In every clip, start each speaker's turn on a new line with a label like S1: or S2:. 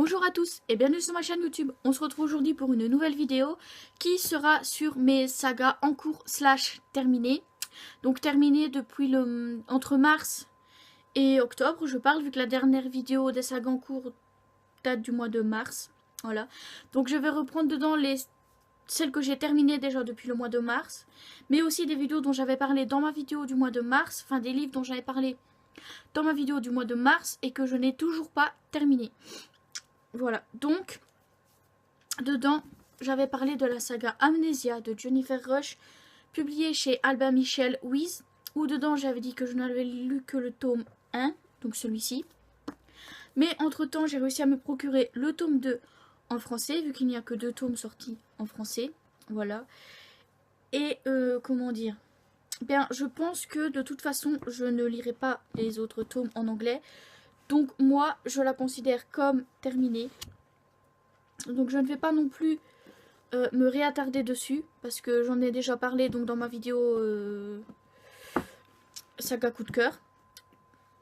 S1: Bonjour à tous et bienvenue sur ma chaîne YouTube. On se retrouve aujourd'hui pour une nouvelle vidéo qui sera sur mes sagas en cours / terminées. Donc terminées depuis entre mars et octobre, je parle, vu que la dernière vidéo des sagas en cours date du mois de mars. Voilà. Donc je vais reprendre dedans celles que j'ai terminées déjà depuis le mois de mars, mais aussi des vidéos dont j'avais parlé dans ma vidéo du mois de mars, enfin des livres dont j'avais parlé dans ma vidéo du mois de mars et que je n'ai toujours pas terminé. Voilà, donc, dedans, j'avais parlé de la saga Amnesia de Jennifer Rush, publiée chez Albin Michel Wyss, où dedans j'avais dit que je n'avais lu que le tome 1, donc celui-ci. Mais entre-temps, j'ai réussi à me procurer le tome 2 en français, vu qu'il n'y a que 2 tomes sortis en français. Voilà. Et, comment dire, bien, je pense que de toute façon, je ne lirai pas les autres tomes en anglais. Donc moi, je la considère comme terminée. Donc je ne vais pas non plus me réattarder dessus, parce que j'en ai déjà parlé donc dans ma vidéo saga coup de cœur.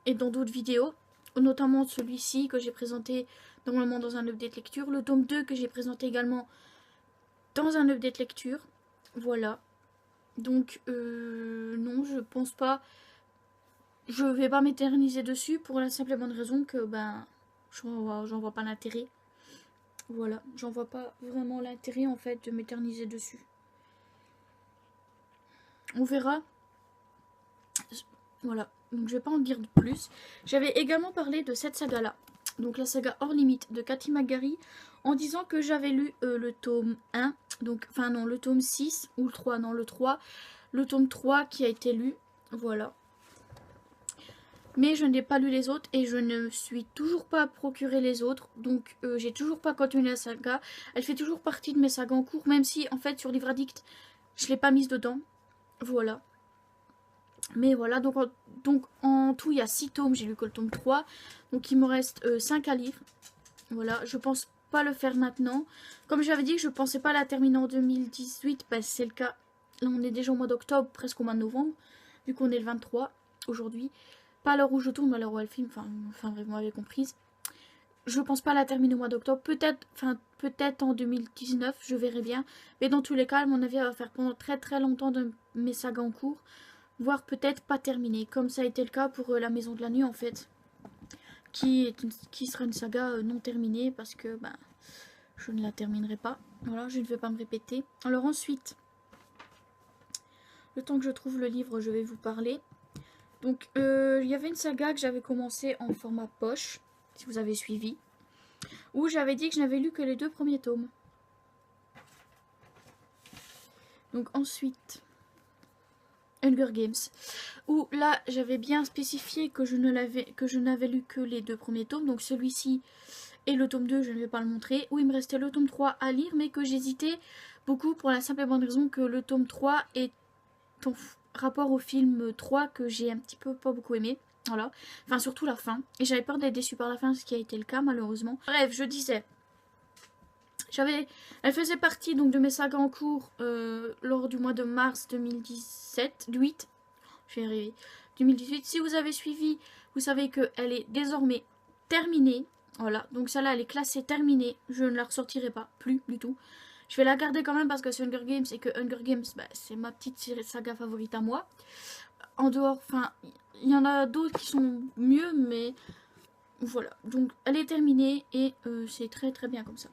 S1: Et dans d'autres vidéos, notamment celui-ci que j'ai présenté normalement dans un update lecture. Le tome 2 que j'ai présenté également dans un update lecture. Voilà. Donc non, je pense pas. Je vais pas m'éterniser dessus pour la simple et bonne raison que ben j'en vois pas l'intérêt. Voilà, j'en vois pas vraiment l'intérêt en fait de m'éterniser dessus. On verra. Voilà, donc je vais pas en dire de plus. J'avais également parlé de cette saga là, donc la saga Hors Limite de Cathy McGarry, en disant que j'avais lu le tome 1, donc enfin non, le tome 6 ou le 3, non le 3, le tome 3 qui a été lu, voilà. Mais je n'ai pas lu les autres et je ne suis toujours pas procuré les autres. Donc j'ai toujours pas continué la saga. Elle fait toujours partie de mes sagas en cours. Même si en fait sur Livre Addict je l'ai pas mise dedans. Voilà. Mais voilà, donc en tout il y a 6 tomes. J'ai lu que le tome 3. Donc il me reste 5 à lire. Voilà, je pense pas le faire maintenant. Comme j'avais dit que je pensais pas la terminer en 2018. Bah c'est le cas. Là on est déjà au mois d'octobre, presque au mois de novembre. Vu qu'on est le 23 aujourd'hui. Pas à l'heure où je tourne, mais à l'heure où elle filme, enfin vous m'avez comprise. Je pense pas la terminer au mois d'octobre, peut-être en 2019, je verrai bien. Mais dans tous les cas, à mon avis, elle va faire pendant très très longtemps de mes sagas en cours, voire peut-être pas terminée, comme ça a été le cas pour la Maison de la Nuit en fait, qui sera une saga non terminée parce que ben, je ne la terminerai pas. Voilà, je ne vais pas me répéter. Alors ensuite, le temps que je trouve le livre, je vais vous parler. Donc, il y avait une saga que j'avais commencé en format poche, si vous avez suivi, où j'avais dit que je n'avais lu que les 2 premiers tomes. Donc ensuite, Hunger Games, où là, j'avais bien spécifié que je n'avais lu que les 2 premiers tomes, donc celui-ci et le tome 2, je ne vais pas le montrer, où il me restait le tome 3 à lire, mais que j'hésitais beaucoup pour la simple et bonne raison que le tome 3 est en rapport au film 3 que j'ai un petit peu pas beaucoup aimé. Voilà. Enfin, surtout la fin. Et j'avais peur d'être déçue par la fin, ce qui a été le cas, malheureusement. Bref, je disais. Elle faisait partie donc de mes sagas en cours lors du mois de mars 2017. 8. Je vais y arriver. 2018. Si vous avez suivi, vous savez qu'elle est désormais terminée. Voilà. Donc celle-là, elle est classée terminée. Je ne la ressortirai pas. Plus du tout. Je vais la garder quand même parce que c'est Hunger Games et que Hunger Games, bah, c'est ma petite saga favorite à moi. En dehors, enfin, il y en a d'autres qui sont mieux, mais voilà. Donc, elle est terminée et c'est très très bien comme ça.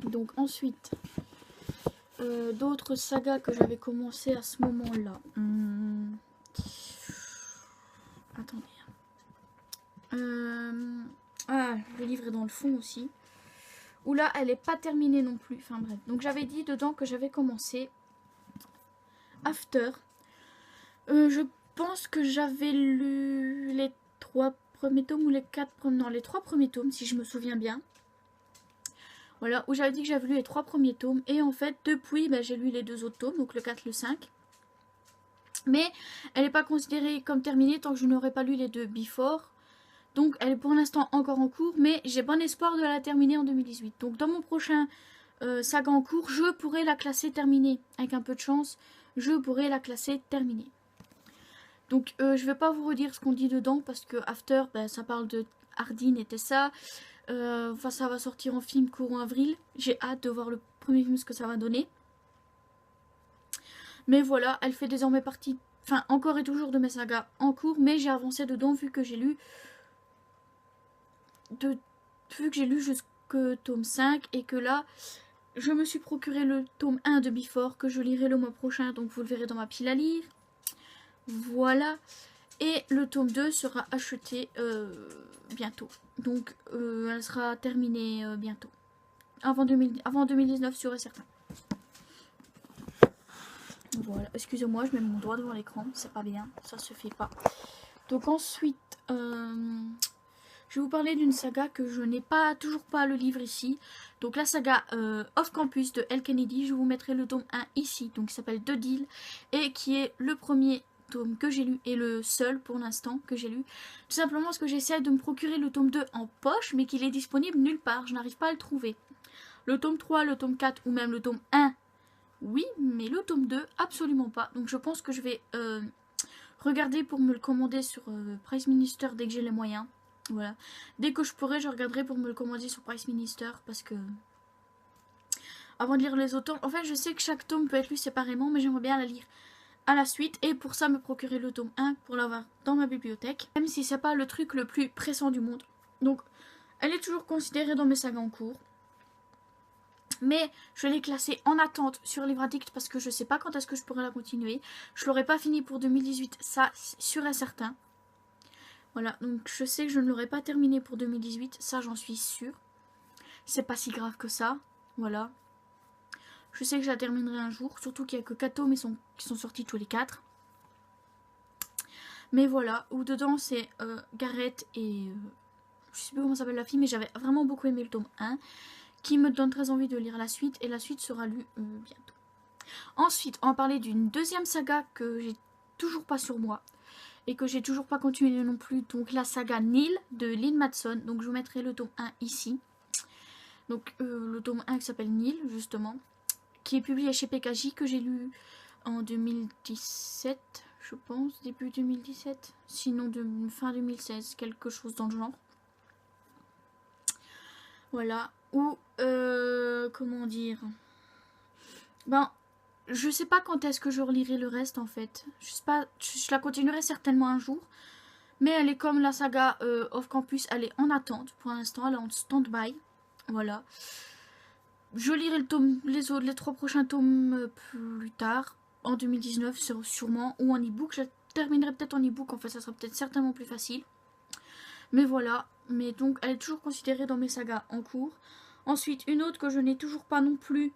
S1: Donc, ensuite, d'autres sagas que j'avais commencé à ce moment-là. Attendez. Ah, le livre est dans le fond aussi. Où là, elle n'est pas terminée non plus. Enfin bref. Donc j'avais dit dedans que j'avais commencé After. Je pense que j'avais lu les 3 premiers tomes ou les 4 premiers... Non, les 3 premiers tomes, si je me souviens bien. Voilà, où j'avais dit que j'avais lu les 3 premiers tomes. Et en fait, depuis, bah, j'ai lu les 2 autres tomes, donc le 4, le 5. Mais elle n'est pas considérée comme terminée tant que je n'aurai pas lu les 2 before. Donc elle est pour l'instant encore en cours, mais j'ai bon espoir de la terminer en 2018. Donc dans mon prochain saga en cours, je pourrai la classer terminée. Avec un peu de chance, je pourrai la classer terminée. Donc je vais pas vous redire ce qu'on dit dedans, parce que After, ben, ça parle de Hardin et Tessa. Enfin, ça va sortir en film courant avril. J'ai hâte de voir le premier film, ce que ça va donner. Mais voilà, elle fait désormais partie, enfin encore et toujours de mes sagas en cours, mais j'ai avancé dedans vu que j'ai lu jusqu'au tome 5 et que là, je me suis procuré le tome 1 de Before que je lirai le mois prochain, donc vous le verrez dans ma pile à lire. Voilà. Et le tome 2 sera acheté bientôt. Donc elle sera terminée bientôt. Avant 2019, sûr et certain. Voilà, excusez-moi, je mets mon doigt devant l'écran, c'est pas bien, ça se fait pas. Donc ensuite, je vais vous parler d'une saga que je n'ai toujours pas le livre ici. Donc la saga Off Campus de Elle Kennedy, je vous mettrai le tome 1 ici, donc qui s'appelle The Deal, et qui est le premier tome que j'ai lu, et le seul pour l'instant que j'ai lu. Tout simplement parce que j'essaie de me procurer le tome 2 en poche, mais qu'il est disponible nulle part, je n'arrive pas à le trouver. Le tome 3, le tome 4 ou même le tome 1, oui, mais le tome 2, absolument pas. Donc je pense que je vais regarder pour me le commander sur Price Minister dès que j'ai les moyens. Voilà. Dès que je pourrai, je regarderai pour me le commander sur Price Minister parce que... Avant de lire les autres tomes, en fait je sais que chaque tome peut être lu séparément, mais j'aimerais bien la lire à la suite. Et pour ça me procurer le tome 1 pour l'avoir dans ma bibliothèque. Même si c'est pas le truc le plus pressant du monde. Donc elle est toujours considérée dans mes sagas en cours. Mais je l'ai classée en attente sur Livre Addict parce que je sais pas quand est-ce que je pourrai la continuer. Je l'aurai pas fini pour 2018, ça c'est sûr et certain. Voilà, donc je sais que je ne l'aurai pas terminé pour 2018, ça j'en suis sûre. C'est pas si grave que ça, voilà. Je sais que je la terminerai un jour, surtout qu'il n'y a que 4 tomes qui sont sortis tous les 4. Mais voilà, où dedans c'est Gareth et... je sais plus comment s'appelle la fille, mais j'avais vraiment beaucoup aimé le tome 1. Qui me donne très envie de lire la suite, et la suite sera lue bientôt. Ensuite, on va parler d'une deuxième saga que j'ai toujours pas sur moi, et que j'ai toujours pas continué non plus, donc la saga Neil de Lynn Matson. Donc je vous mettrai le tome 1 ici. Donc le tome 1 qui s'appelle Neil, justement, qui est publié chez PKJ, que j'ai lu en 2017, je pense, début 2017, sinon fin 2016, quelque chose dans le genre. Voilà. Ou, comment dire, ben, je sais pas quand est-ce que je relirai le reste en fait. Je sais pas, je la continuerai certainement un jour. Mais elle est comme la saga Off Campus, elle est en attente pour l'instant, elle est en stand-by. Voilà. Je lirai le tome, les 3 prochains tomes plus tard, en 2019 sûrement, ou en e-book. Je terminerai peut-être en e-book, en fait ça sera peut-être certainement plus facile. Mais voilà, mais donc elle est toujours considérée dans mes sagas en cours. Ensuite, une autre que je n'ai toujours pas non plus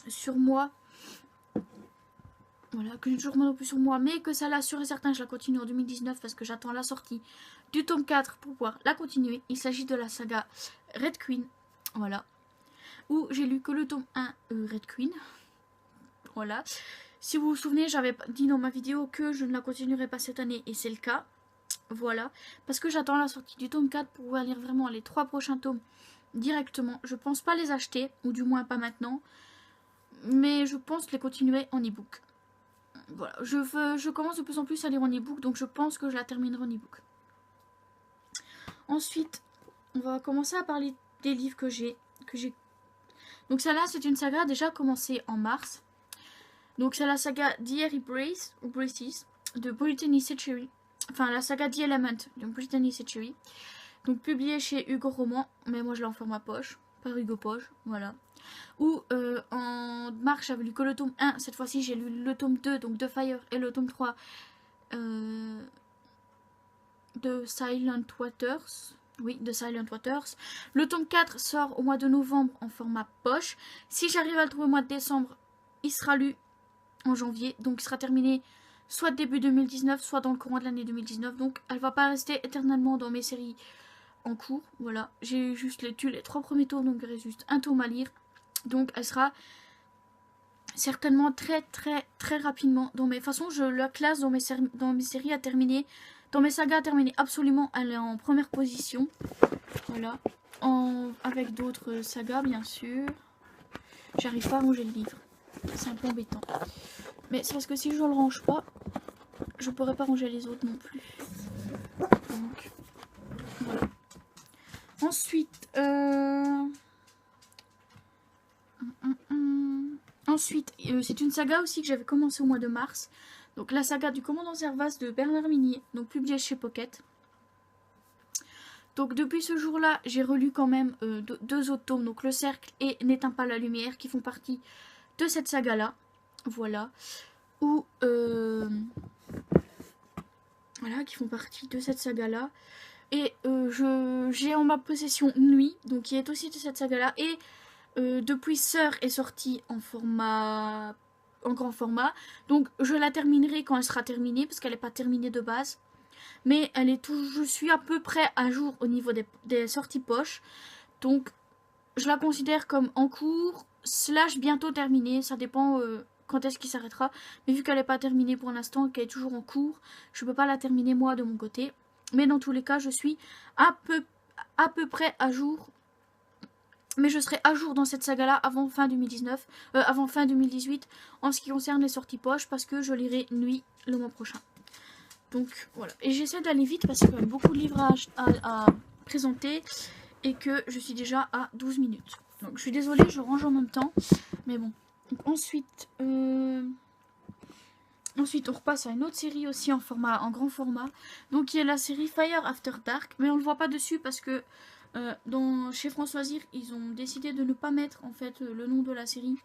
S1: sur moi. Voilà, que je n'ai toujours pas non plus sur moi, mais que ça là, sûr et certain, je la continue en 2019 parce que j'attends la sortie du tome 4 pour pouvoir la continuer. Il s'agit de la saga Red Queen, voilà. Où j'ai lu que le tome 1 Red Queen. Voilà. Si vous vous souvenez, j'avais dit dans ma vidéo que je ne la continuerai pas cette année et c'est le cas. Voilà, parce que j'attends la sortie du tome 4 pour pouvoir lire vraiment les 3 prochains tomes directement. Je pense pas les acheter, ou du moins pas maintenant, mais je pense les continuer en e-book. Voilà, je commence de plus en plus à lire en e-book, donc je pense que je la terminerai en e-book. Ensuite, on va commencer à parler des livres que j'ai. Donc celle-là, c'est une saga déjà commencée en mars. Donc c'est la saga Diary Brace, ou Braces, de Brittany Setchery. Enfin, la saga The Element de Brittany Setchery. Donc publiée chez Hugo Roman, mais moi je l'ai en format poche, par Hugo Poche, voilà. Où en mars j'avais lu que le tome 1, cette fois-ci j'ai lu le tome 2, donc de Fire, et le tome 3 de Silent Waters. Oui, de Silent Waters. Le tome 4 sort au mois de novembre en format poche. Si j'arrive à le trouver au mois de décembre, il sera lu en janvier, donc il sera terminé soit début 2019, soit dans le courant de l'année 2019. Donc elle va pas rester éternellement dans mes séries en cours. Voilà, j'ai juste lu les 3 premiers tomes, donc il reste juste un tome à lire. Donc elle sera certainement très rapidement dans mes... De toute façon, je la classe dans mes séries à terminer. Dans mes sagas à terminer, absolument, elle est en première position. Voilà. Avec d'autres sagas, bien sûr. J'arrive pas à ranger le livre. C'est un peu embêtant. Mais c'est parce que si je ne le range pas, je pourrais pas ranger les autres non plus. Donc, Ensuite, c'est une saga aussi que j'avais commencé au mois de mars. Donc la saga du commandant Servas de Bernard Minier, donc publiée chez Pocket. Donc depuis ce jour-là, j'ai relu quand même deux autres tomes, donc Le Cercle et N'éteins pas la lumière, qui font partie de cette saga-là. Voilà. Voilà, qui font partie de cette saga-là. Et j'ai en ma possession Nuit, donc qui est aussi de cette saga-là. Et depuis Sœur est sortie en grand format. Donc je la terminerai quand elle sera terminée, parce qu'elle n'est pas terminée de base. Mais je suis à peu près à jour au niveau des sorties poche. Donc je la considère comme en cours, / bientôt terminée. Ça dépend quand est-ce qu'il s'arrêtera. Mais vu qu'elle n'est pas terminée pour l'instant, qu'elle est toujours en cours, je ne peux pas la terminer moi de mon côté. Mais dans tous les cas, je suis à peu près à jour. Mais je serai à jour dans cette saga-là avant fin 2019, avant fin 2018, en ce qui concerne les sorties poche, parce que je lirai Nuit le mois prochain. Donc voilà. Et j'essaie d'aller vite parce qu'il y a beaucoup de livres à présenter et que je suis déjà à 12 minutes. Donc je suis désolée, je range en même temps. Mais bon. Donc, ensuite, on repasse à une autre série aussi en grand format. Donc qui est la série Fire After Dark. Mais on ne le voit pas dessus parce que chez Françoisir, ils ont décidé de ne pas mettre en fait le nom de la série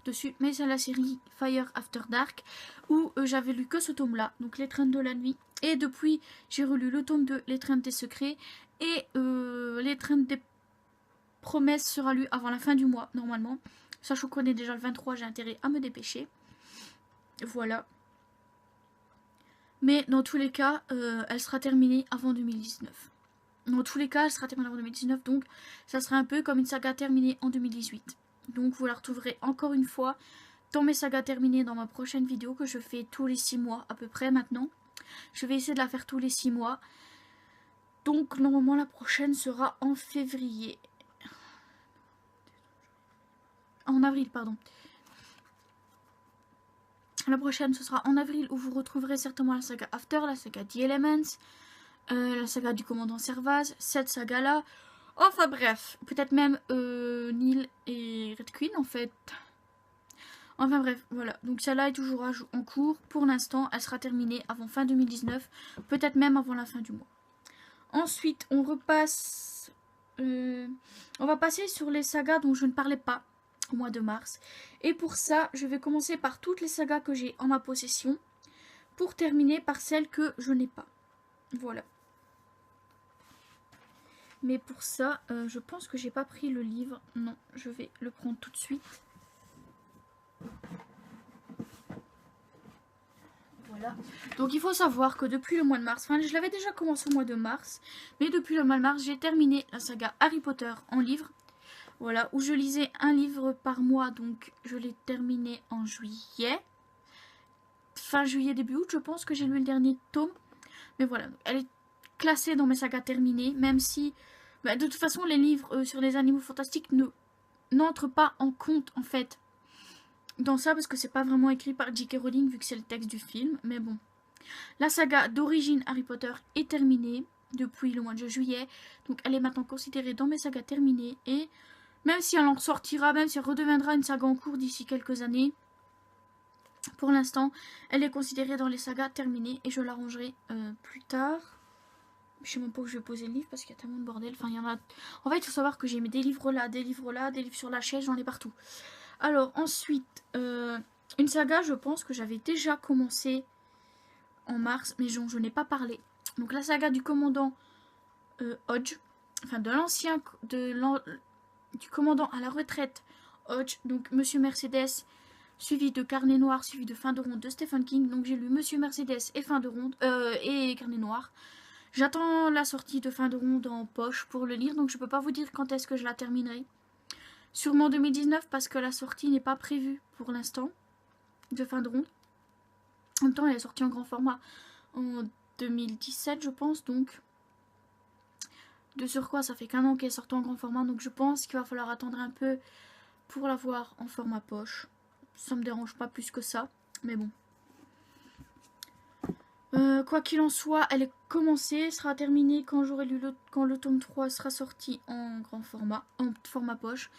S1: dessus, mais c'est la série Fire After Dark où j'avais lu que ce tome là, donc L'étreinte de la nuit, et depuis j'ai relu le tome 2, L'étreinte des secrets, et L'étreinte des promesses sera lu avant la fin du mois normalement, sachant qu'on est déjà le 23, j'ai intérêt à me dépêcher. Voilà, mais dans tous les cas elle sera terminée avant 2019. Dans tous les cas elle sera terminée avant 2019, donc ça sera un peu comme une saga terminée en 2018. Donc vous la retrouverez encore une fois dans mes sagas terminées dans ma prochaine vidéo que je fais tous les 6 mois à peu près maintenant. Je vais essayer de la faire tous les 6 mois. Donc normalement la prochaine sera en février. En avril, pardon. La prochaine ce sera en avril où vous retrouverez certainement la saga After, la saga The Elements, la saga du commandant Servaz, cette saga là. Enfin bref, peut-être même Neil et Red Queen en fait. Enfin bref, voilà. Donc celle-là est toujours en cours. Pour l'instant, elle sera terminée avant fin 2019. Peut-être même avant la fin du mois. Ensuite, on repasse... on va passer sur les sagas dont je ne parlais pas au mois de mars. Et pour ça, je vais commencer par toutes les sagas que j'ai en ma possession. Pour terminer par celles que je n'ai pas. Voilà. Mais pour ça, je pense que j'ai pas pris le livre. Non, je vais le prendre tout de suite. Voilà. Donc il faut savoir que depuis le mois de mars, enfin je l'avais déjà commencé au mois de mars, mais depuis le mois de mars, j'ai terminé la saga Harry Potter en livre. Voilà, où je lisais un livre par mois, donc je l'ai terminé en juillet. Fin juillet, début août, je pense que j'ai lu le dernier tome. Mais voilà, elle est classée dans mes sagas terminées, même si de toute façon les livres sur les animaux fantastiques n'entrent pas en compte en fait dans ça, parce que c'est pas vraiment écrit par J.K. Rowling vu que c'est le texte du film, mais bon. La saga d'origine Harry Potter est terminée depuis le mois de juillet, donc elle est maintenant considérée dans mes sagas terminées, et même si elle en ressortira, même si elle redeviendra une saga en cours d'ici quelques années, pour l'instant, elle est considérée dans les sagas terminées, et je la rangerai plus tard. Je sais même pas où je vais poser le livre parce qu'il y a tellement de bordel. Enfin, il y en a. En fait, il faut savoir que j'ai mis des livres là, des livres là, des livres sur la chaise, j'en ai partout. Alors, ensuite, une saga, je pense que j'avais déjà commencé en mars, mais je n'ai pas parlé. Donc, la saga du commandant Hodge, enfin, du commandant à la retraite Hodge, donc Monsieur Mercedes, suivi de Carnet Noir, suivi de Fin de Ronde de Stephen King. Donc, j'ai lu Monsieur Mercedes et Fin de Ronde, et Carnet Noir. J'attends la sortie de Fin de Ronde en poche pour le lire, donc je peux pas vous dire quand est-ce que je la terminerai. Sûrement 2019 parce que la sortie n'est pas prévue pour l'instant de Fin de Ronde. En même temps, elle est sortie en grand format en 2017, je pense, donc de surcroît, ça fait qu'un an qu'elle est sortie en grand format, donc je pense qu'il va falloir attendre un peu pour la voir en format poche. Ça me dérange pas plus que ça, mais bon. Quoi qu'il en soit, elle est commencée, sera terminée quand j'aurai lu quand le tome 3 sera sorti en grand format, en format poche.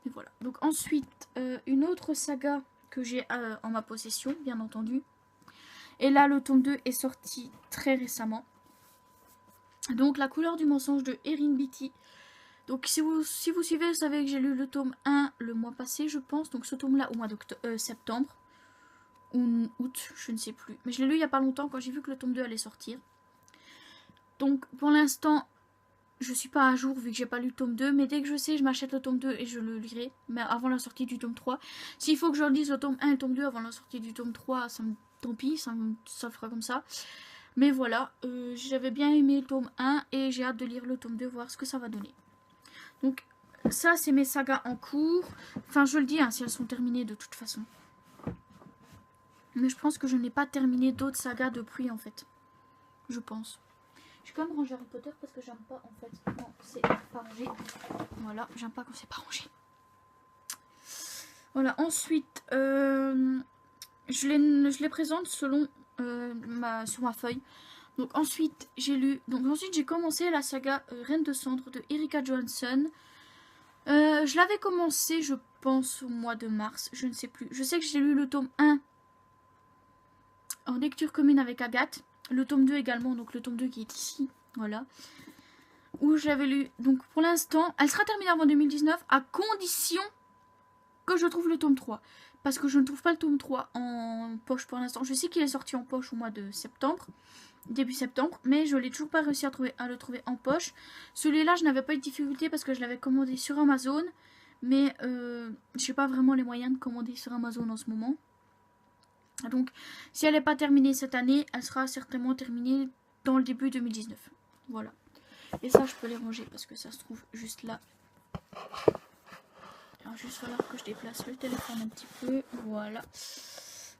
S1: Mais voilà. Donc ensuite, une autre saga que j'ai en ma possession, bien entendu. Et là, le tome 2 est sorti très récemment. Donc, La couleur du mensonge de Erin Beatty. Donc, si vous suivez, vous savez que j'ai lu le tome 1 le mois passé, je pense. Donc, ce tome-là au mois de septembre. Ou août, je ne sais plus. Mais je l'ai lu il n'y a pas longtemps quand j'ai vu que le tome 2 allait sortir. Donc, pour l'instant, je suis pas à jour vu que j'ai pas lu le tome 2. Mais dès que je sais, je m'achète le tome 2 et je le lirai. Mais avant la sortie du tome 3. S'il faut que je lise le tome 1 et le tome 2 avant la sortie du tome 3, tant pis, ça le fera comme ça. Mais voilà, j'avais bien aimé le tome 1 et j'ai hâte de lire le tome 2, voir ce que ça va donner. Donc ça, c'est mes sagas en cours. Enfin, je le dis, hein, si elles sont terminées de toute façon. Mais je pense que je n'ai pas terminé d'autres sagas depuis, en fait. Je pense. Je vais quand même ranger Harry Potter parce que j'aime pas, en fait, quand c'est pas rangé. Voilà, j'aime pas quand c'est pas rangé. Voilà, ensuite, je les présente selon sur ma feuille. Donc ensuite, j'ai commencé la saga Reine de Cendre de Erika Johansson. Je l'avais commencé, je pense, au mois de mars, je ne sais plus. Je sais que j'ai lu le tome 1 en lecture commune avec Agathe. Le tome 2 également, donc le tome 2 qui est ici, voilà. Où j'avais lu, donc pour l'instant, elle sera terminée avant 2019 à condition que je trouve le tome 3. Parce que je ne trouve pas le tome 3 en poche pour l'instant. Je sais qu'il est sorti en poche au mois de septembre. Début septembre, mais je l'ai toujours pas réussi à le trouver en poche. Celui-là, je n'avais pas eu de difficulté parce que je l'avais commandé sur Amazon, mais je n'ai pas vraiment les moyens de commander sur Amazon en ce moment. Donc, si elle n'est pas terminée cette année, elle sera certainement terminée dans le début 2019. Voilà. Et ça, je peux les ranger parce que ça se trouve juste là. Alors, juste falloir que je déplace le téléphone un petit peu. Voilà.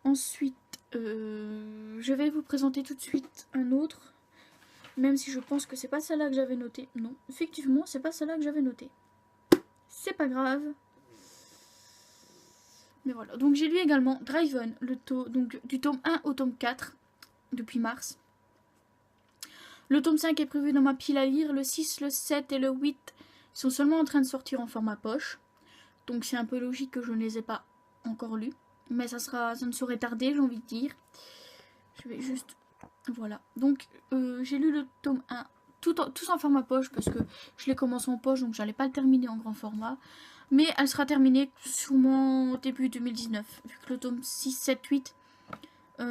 S1: Ensuite, je vais vous présenter tout de suite un autre. Même si je pense que c'est pas celle-là que j'avais notée. Non, effectivement, c'est pas celle-là que j'avais notée. C'est pas grave. Mais voilà. Donc j'ai lu également Driven, donc du tome 1 au tome 4, depuis mars. Le tome 5 est prévu dans ma pile à lire. Le 6, le 7 et le 8 sont seulement en train de sortir en format poche. Donc c'est un peu logique que je ne les ai pas encore lus. Mais ça ne saurait tarder, j'ai envie de dire. Je vais juste... Voilà. Donc j'ai lu le tome 1 tous en format poche parce que je l'ai commencé en poche, donc j'allais pas le terminer en grand format. Mais elle sera terminée sûrement début 2019. Vu que le tome 6, 7, 8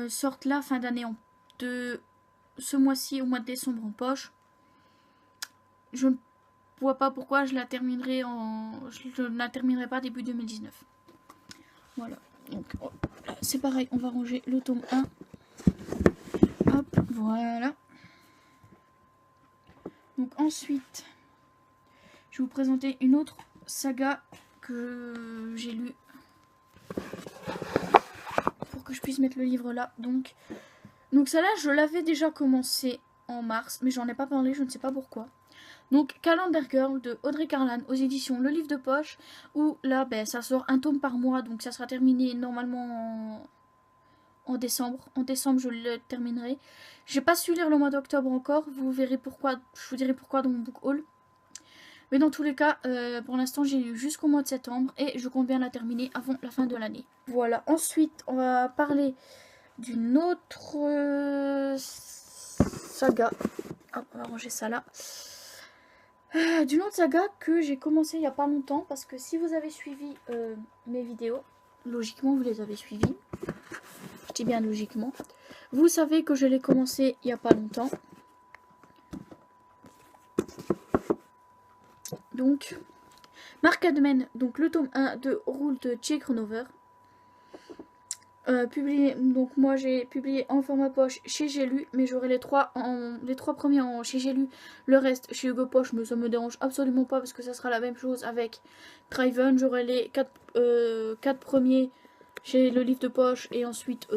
S1: sortent là fin d'année de ce mois-ci au mois de décembre en poche. Je ne vois pas pourquoi je ne la terminerai pas début 2019. Voilà. Donc c'est pareil, on va ranger le tome 1. Hop, voilà. Donc ensuite, je vais vous présenter une autre saga que j'ai lue pour que je puisse mettre le livre là. Donc celle-là, je l'avais déjà commencé en mars, mais j'en ai pas parlé, je ne sais pas pourquoi. Donc Calendar Girl de Audrey Carlan aux éditions Le Livre de Poche, où là, ça sort un tome par mois, donc ça sera terminé normalement en décembre. En décembre, je le terminerai. J'ai pas su lire le mois d'octobre encore, vous verrez pourquoi, je vous dirai pourquoi dans mon book haul. Mais dans tous les cas, pour l'instant, j'ai lu jusqu'au mois de septembre et je compte bien la terminer avant la fin de l'année. Voilà, ensuite, on va parler d'une autre saga. Hop, on va ranger ça là. D'une autre saga que j'ai commencé il n'y a pas longtemps, parce que si vous avez suivi mes vidéos, logiquement vous les avez suivies. Je dis bien logiquement. Vous savez que je l'ai commencé il n'y a pas longtemps. Donc, Mark Adman, donc le tome 1 de Rule de Jake Ronover. Donc moi j'ai publié en format poche chez J'ai lu, mais j'aurai les trois premiers chez J'ai lu, le reste chez Hugo Poche, mais ça me dérange absolument pas parce que ça sera la même chose avec Driven. J'aurai les 4 premiers chez le livre de poche et ensuite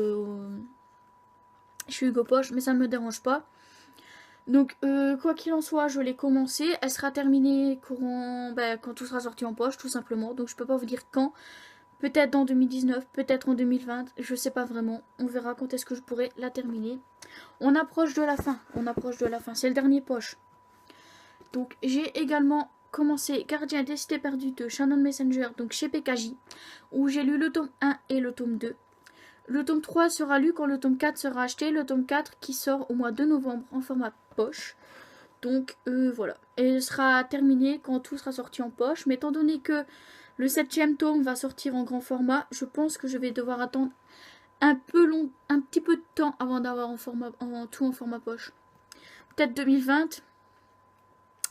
S1: chez Hugo Poche, mais ça ne me dérange pas. Donc quoi qu'il en soit, je l'ai commencé, elle sera terminée quand tout sera sorti en poche tout simplement, donc je peux pas vous dire quand. Peut-être dans 2019, peut-être en 2020, je sais pas vraiment. On verra quand est-ce que je pourrai la terminer. On approche de la fin, c'est le dernier poche. Donc j'ai également commencé Gardien des cités perdues de Shannon Messenger, donc chez PKJ, où j'ai lu le tome 1 et le tome 2. Le tome 3 sera lu quand le tome 4 sera acheté, le tome 4 qui sort au mois de novembre en format poche. Donc voilà, et sera terminé quand tout sera sorti en poche, mais étant donné que le 7e tome va sortir en grand format, je pense que je vais devoir attendre un petit peu de temps avant d'avoir tout en format poche. Peut-être 2020,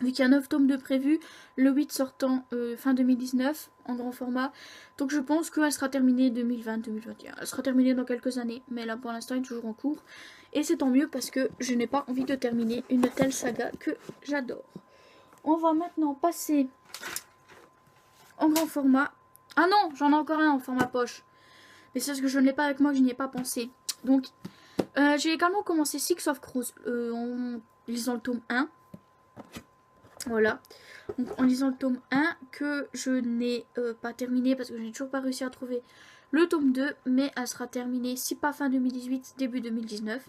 S1: vu qu'il y a 9 tomes de prévus, le 8 sortant fin 2019 en grand format. Donc je pense qu'elle sera terminée 2020-2021. Elle sera terminée dans quelques années, mais là pour l'instant elle est toujours en cours. Et c'est tant mieux parce que je n'ai pas envie de terminer une telle saga que j'adore. On va maintenant passer en grand format. Ah non, j'en ai encore un en format poche. Mais c'est parce que je ne l'ai pas avec moi que je n'y ai pas pensé. Donc j'ai également commencé Six of Crows en lisant le tome 1. Voilà. Donc en lisant le tome 1 que je n'ai pas terminé parce que je n'ai toujours pas réussi à trouver le tome 2. Mais elle sera terminée, si pas fin 2018, début 2019.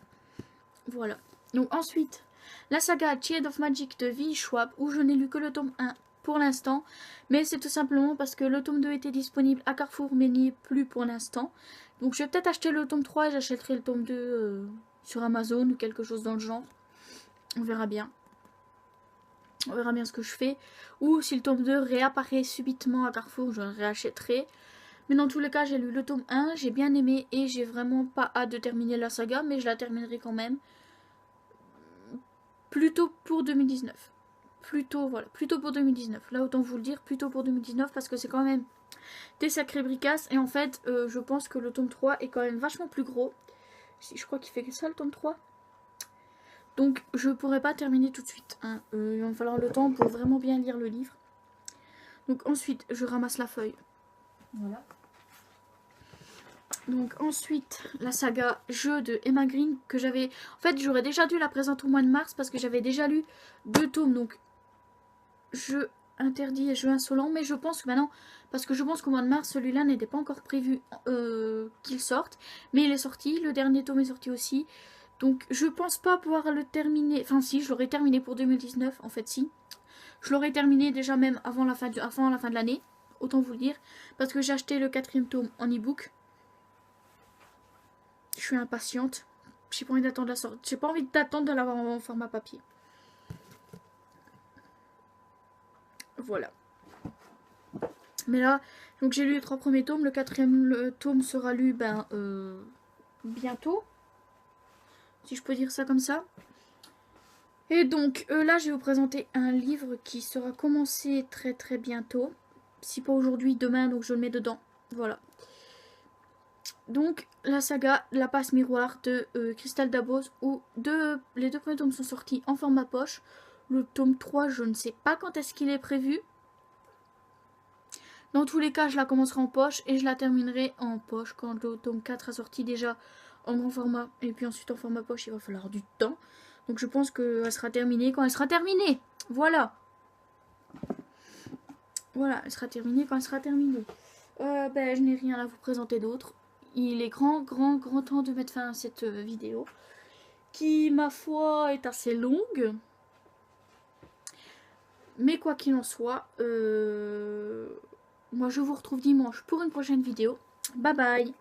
S1: Voilà. Donc ensuite, la saga Child of Magic de V. Schwab, où je n'ai lu que le tome 1 pour l'instant. Mais c'est tout simplement parce que le tome 2 était disponible à Carrefour, mais n'y est plus pour l'instant. Donc je vais peut-être acheter le tome 3 et j'achèterai le tome 2 sur Amazon ou quelque chose dans le genre. On verra bien. On verra bien ce que je fais. Ou si le tome 2 réapparaît subitement à Carrefour, je le réachèterai. Mais dans tous les cas, j'ai lu le tome 1, j'ai bien aimé et j'ai vraiment pas hâte de terminer la saga, mais je la terminerai quand même. Plutôt pour 2019. Plutôt pour 2019. Là, autant vous le dire, plutôt pour 2019 parce que c'est quand même des sacrés bricasses. Et en fait, je pense que le tome 3 est quand même vachement plus gros. Je crois qu'il fait que ça le tome 3. Donc, je pourrais pas terminer tout de suite. Hein. Il va me falloir le temps pour vraiment bien lire le livre. Donc, ensuite, je ramasse la feuille. Voilà. Donc ensuite, la saga Jeu de Emma Green que j'avais... En fait, j'aurais déjà dû la présenter au mois de mars parce que j'avais déjà lu 2 tomes. Donc, Jeu interdit et Jeu insolent. Mais je pense que maintenant... Parce que je pense qu'au mois de mars, celui-là n'était pas encore prévu qu'il sorte. Mais il est sorti. Le dernier tome est sorti aussi. Donc, je pense pas pouvoir le terminer... Enfin, si, je l'aurais terminé pour 2019. En fait, si. Je l'aurais terminé déjà même avant la fin de l'année. Autant vous le dire. Parce que j'ai acheté le 4e tome en e-book. Je suis impatiente. J'ai pas envie d'attendre la sortie. J'ai pas envie d'attendre de l'avoir en format papier. Voilà. Mais là, donc j'ai lu les 3 premiers tomes. Le 4e tome sera lu bientôt. Si je peux dire ça comme ça. Et donc là, je vais vous présenter un livre qui sera commencé très très bientôt. Si pas aujourd'hui, demain, donc je le mets dedans. Voilà. Donc la saga La Passe Miroir de Crystal Dabos où les 2 premiers tomes sont sortis en format poche. Le tome 3 je ne sais pas quand est-ce qu'il est prévu. Dans tous les cas je la commencerai en poche et je la terminerai en poche quand le tome 4 a sorti déjà en grand format. Et puis ensuite en format poche il va falloir du temps. Donc je pense qu'elle sera terminée quand elle sera terminée. Voilà. Voilà, elle sera terminée quand elle sera terminée. Je n'ai rien à vous présenter d'autre. Il est grand temps de mettre fin à cette vidéo qui, ma foi, est assez longue. Mais quoi qu'il en soit, moi je vous retrouve dimanche pour une prochaine vidéo. Bye bye!